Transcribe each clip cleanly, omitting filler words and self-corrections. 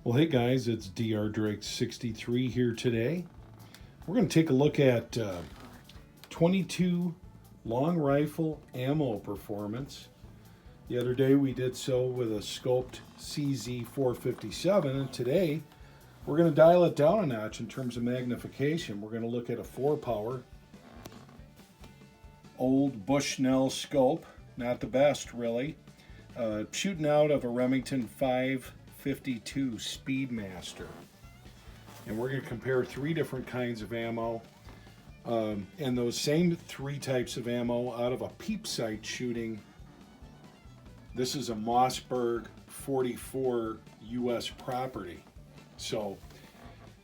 Well, hey guys, it's Dr. Drake 63 here today. We're going to take a look at 22 long rifle ammo performance. The other day we did so with a scoped CZ457, and today we're going to dial it down a notch in terms of magnification. We're going to look at a 4-power old Bushnell scope, not the best really, shooting out of a Remington 552 Speedmaster. And we're going to compare 3 different kinds of ammo, and those same 3 types of ammo out of a peep sight shooting. This is a MOSSBERG 44 US property. So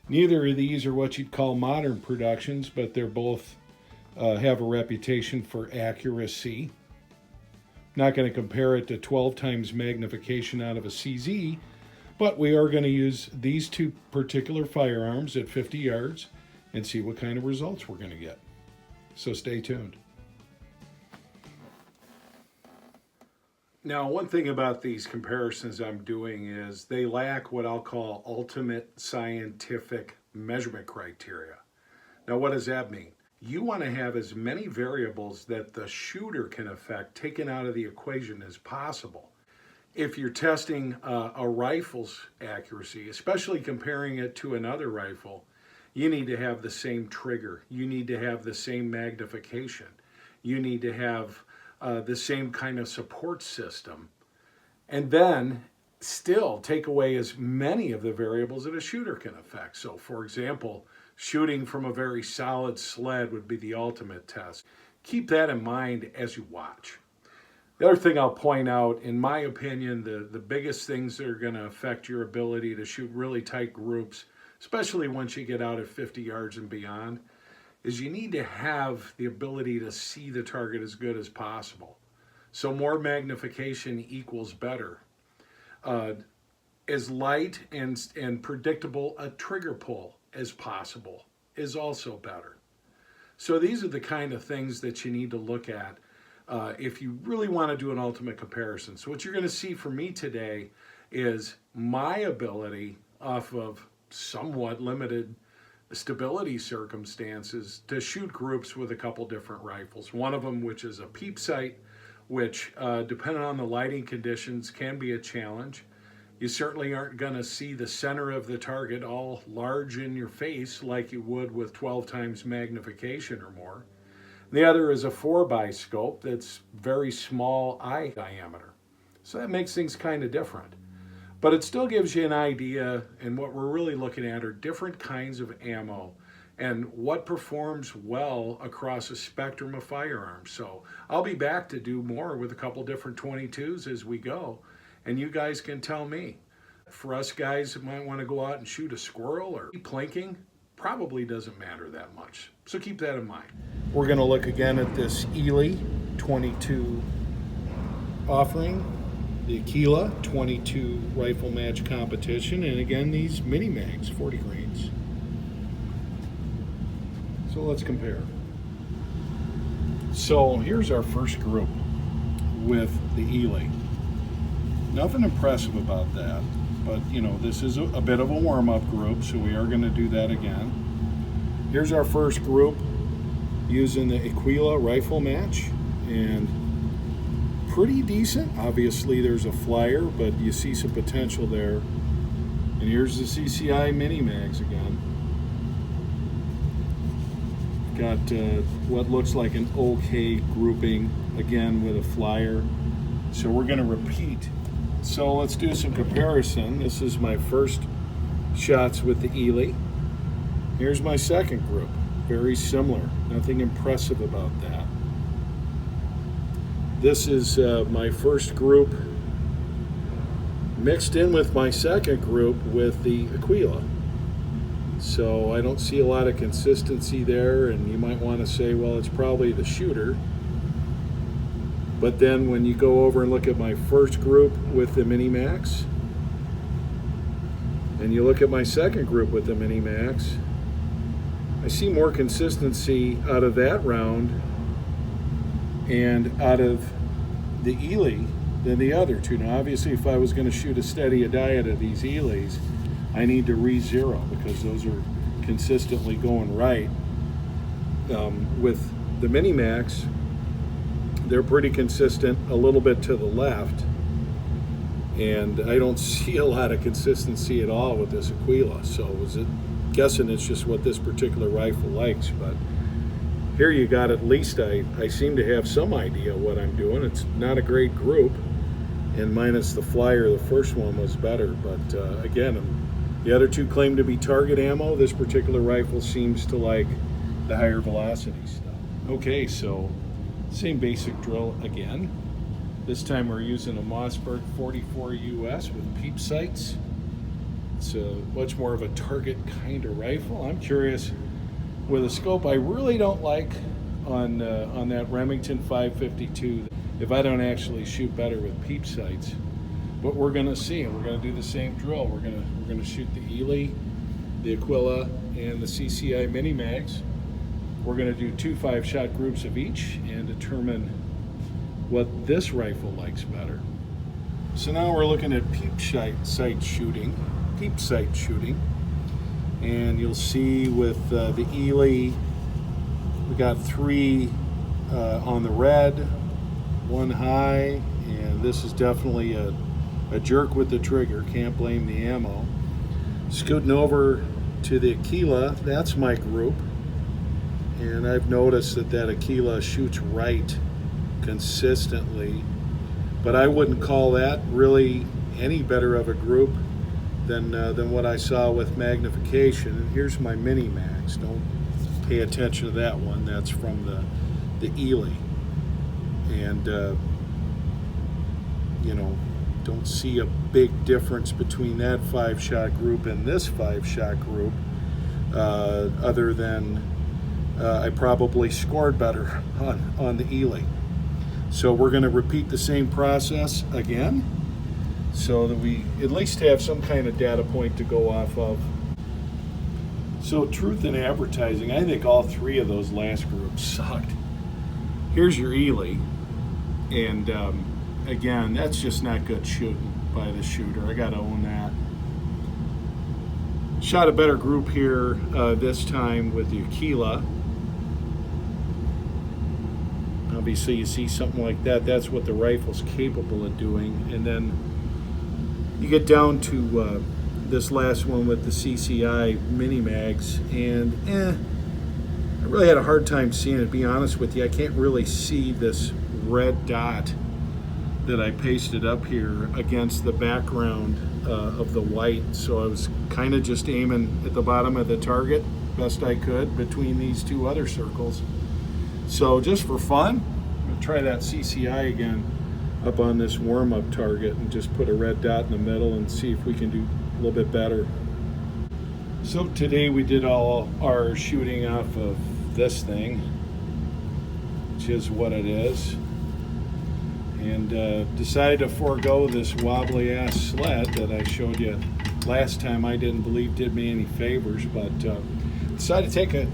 neither of these are what you'd call modern productions, but they're both have a reputation for accuracy. Not going to compare it to 12 times magnification out of a CZ, but we are going to use these 2 particular firearms at 50 yards and see what kind of results we're going to get. So stay tuned. Now, one thing about these comparisons I'm doing is they lack what I'll call ultimate scientific measurement criteria. Now, what does that mean? You want to have as many variables that the shooter can affect taken out of the equation as possible. If you're testing a rifle's accuracy, especially comparing it to another rifle, you need to have the same trigger. You need to have the same magnification. You need to have the same kind of support system. And then still take away as many of the variables that a shooter can affect. So for example, shooting from a very solid sled would be the ultimate test. Keep that in mind as you watch. The other thing I'll point out, in my opinion, the biggest things that are going to affect your ability to shoot really tight groups, especially once you get out at 50 yards and beyond, is you need to have the ability to see the target as good as possible. So more magnification equals better. As light and predictable a trigger pull as possible is also better. So these are the kind of things that you need to look at if you really want to do an ultimate comparison. So what you're going to see from me today is my ability off of somewhat limited stability circumstances to shoot groups with a couple different rifles. One of them, which is a peep sight, which depending on the lighting conditions can be a challenge. You certainly aren't going to see the center of the target all large in your face like you would with 12 times magnification or more. The other is a 4x scope that's very small eye diameter. So that makes things kind of different. But it still gives you an idea, and what we're really looking at are different kinds of ammo and what performs well across a spectrum of firearms. So I'll be back to do more with a couple different 22s as we go, and you guys can tell me. For us guys that might want to go out and shoot a squirrel or plinking, probably doesn't matter that much. So keep that in mind. We're going to look again at this Ely 22 offering, the Aquila 22 rifle match competition, and again these mini mags, 40 grains. So let's compare. So here's our first group with the Ely. Nothing impressive about that, but you know, this is a bit of a warm-up group, so we are going to do that again. Here's our first group using the Aquila rifle match, and pretty decent. Obviously there's a flyer, but you see some potential there. And here's the CCI mini mags again. Got what looks like an okay grouping again with a flyer. So we're going to repeat. So let's do some comparison. This is my first shots with the Ely. Here's my second group. Very similar. Nothing impressive about that. This is my first group mixed in with my second group with the Aquila. So I don't see a lot of consistency there, and you might want to say, well, it's probably the shooter. But then when you go over and look at my first group with the Mini Max, and you look at my second group with the Mini Max, I see more consistency out of that round and out of the Ely than the other two. Now obviously if I was going to shoot a steady diet of these Elys, I need to re-zero because those are consistently going right. With the Mini Max, they're pretty consistent a little bit to the left, and I don't see a lot of consistency at all with this Aquila. So guessing it's just what this particular rifle likes, but here you got at least I seem to have some idea what I'm doing. It's not a great group, and minus the flyer, the first one was better, but again, the other two claim to be target ammo. This particular rifle seems to like the higher velocity stuff. Okay, so same basic drill again. This time we're using a MOSSBERG 44 US with peep sights. It's a much more of a target kind of rifle. I'm curious, with a scope I really don't like on that Remington 552, if I don't actually shoot better with peep sights. But we're gonna see, and we're gonna do the same drill. We're gonna shoot the Ely, the Aquila, and the CCI Mini Mags. We're gonna do 2 5-shot groups of each and determine what this rifle likes better. So now we're looking at peep sight shooting, and you'll see with the Ely, we got 3 on the red, 1 high, and this is definitely a jerk with the trigger, can't blame the ammo. Scooting over to the Aquila, that's my group, and I've noticed that Aquila shoots right consistently, but I wouldn't call that really any better of a group than what I saw with magnification. And here's my Mini Mags. Don't pay attention to that one. That's from the Ely, and you know, don't see a big difference between that 5-shot group and this 5-shot group, other than I probably scored better on the Ely. So we're going to repeat the same process again so that we at least have some kind of data point to go off of. So truth in advertising, I think all 3 of those last groups sucked. Here's your Ely, and again, that's just not good shooting by the shooter. I got to own that. Shot a better group here this time with the Aquila. Obviously you see something like that, that's what the rifle's capable of doing. And then you get down to this last one with the CCI Mini Mags, and I really had a hard time seeing it, to be honest with you. I can't really see this red dot that I pasted up here against the background of the white, so I was kind of just aiming at the bottom of the target best I could between these 2 other circles. So just for fun, I'm going to try that CCI again up on this warm-up target and just put a red dot in the middle and see if we can do a little bit better. So today we did all our shooting off of this thing, which is what it is, and decided to forego this wobbly ass sled that I showed you last time. I didn't believe did me any favors, but decided to take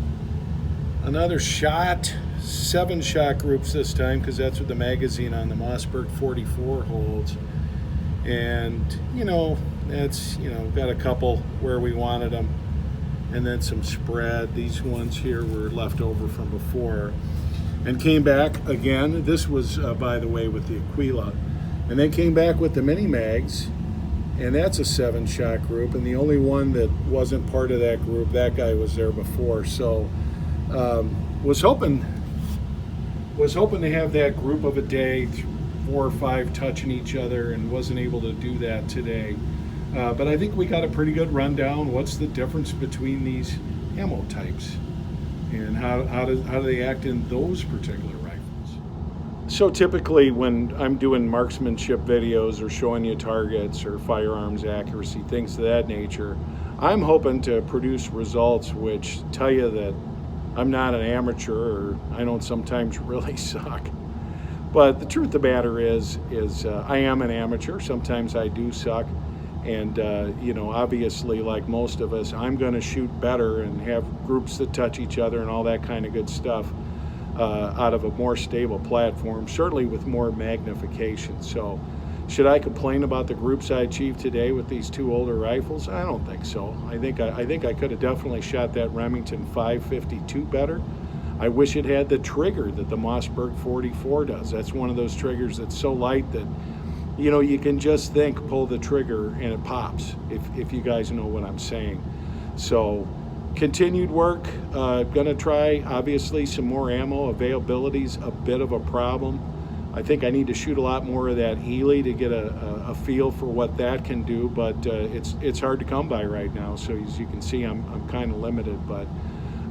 another shot, 7-shot groups this time, because that's what the magazine on the MOSSBERG 44 holds. And you know, that's, you know, got a couple where we wanted them, and then some spread. These ones here were left over from before, and came back again. This was by the way with the Aquila, and then came back with the Mini Mags, and that's a 7-shot group, and the only one that wasn't part of that group, that guy was there before. So was hoping to have that group of a day, 4 or 5 touching each other, and wasn't able to do that today. But I think we got a pretty good rundown. What's the difference between these ammo types, and how do they act in those particular rifles? So typically when I'm doing marksmanship videos or showing you targets or firearms accuracy, things of that nature, I'm hoping to produce results which tell you that I'm not an amateur, or I don't sometimes really suck. But the truth of the matter is I am an amateur. Sometimes I do suck. And, you know, obviously, like most of us, I'm going to shoot better and have groups that touch each other and all that kind of good stuff out of a more stable platform, certainly with more magnification. So Should I complain about the groups I achieved today with these two older rifles? I don't think so. I think I could have definitely shot that Remington 552 better. I wish it had the trigger that the MOSSBERG 44 does. That's one of those triggers that's so light that, you know, you can just think, pull the trigger and it pops, if you guys know what I'm saying. So continued work. Gonna try, obviously, some more ammo. Availability's a bit of a problem. I think I need to shoot a lot more of that Ely to get a feel for what that can do, but it's hard to come by right now. So as you can see, I'm kind of limited, but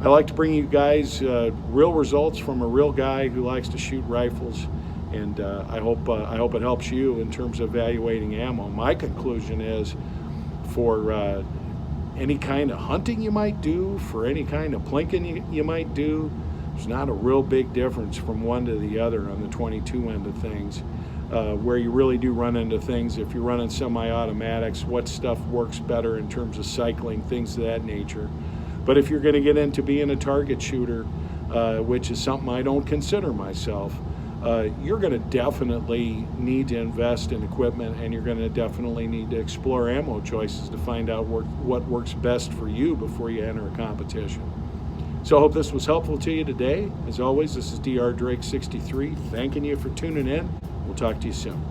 I like to bring you guys real results from a real guy who likes to shoot rifles, and I hope it helps you in terms of evaluating ammo. My conclusion is, for any kind of hunting you might do, for any kind of plinking you might do, there's not a real big difference from one to the other on the 22 end of things. Where you really do run into things, if you're running semi-automatics, what stuff works better in terms of cycling, things of that nature. But if you're going to get into being a target shooter, which is something I don't consider myself, you're going to definitely need to invest in equipment, and you're going to definitely need to explore ammo choices to find out what works best for you before you enter a competition. So I hope this was helpful to you today. As always, this is Dr. Drake 63, thanking you for tuning in. We'll talk to you soon.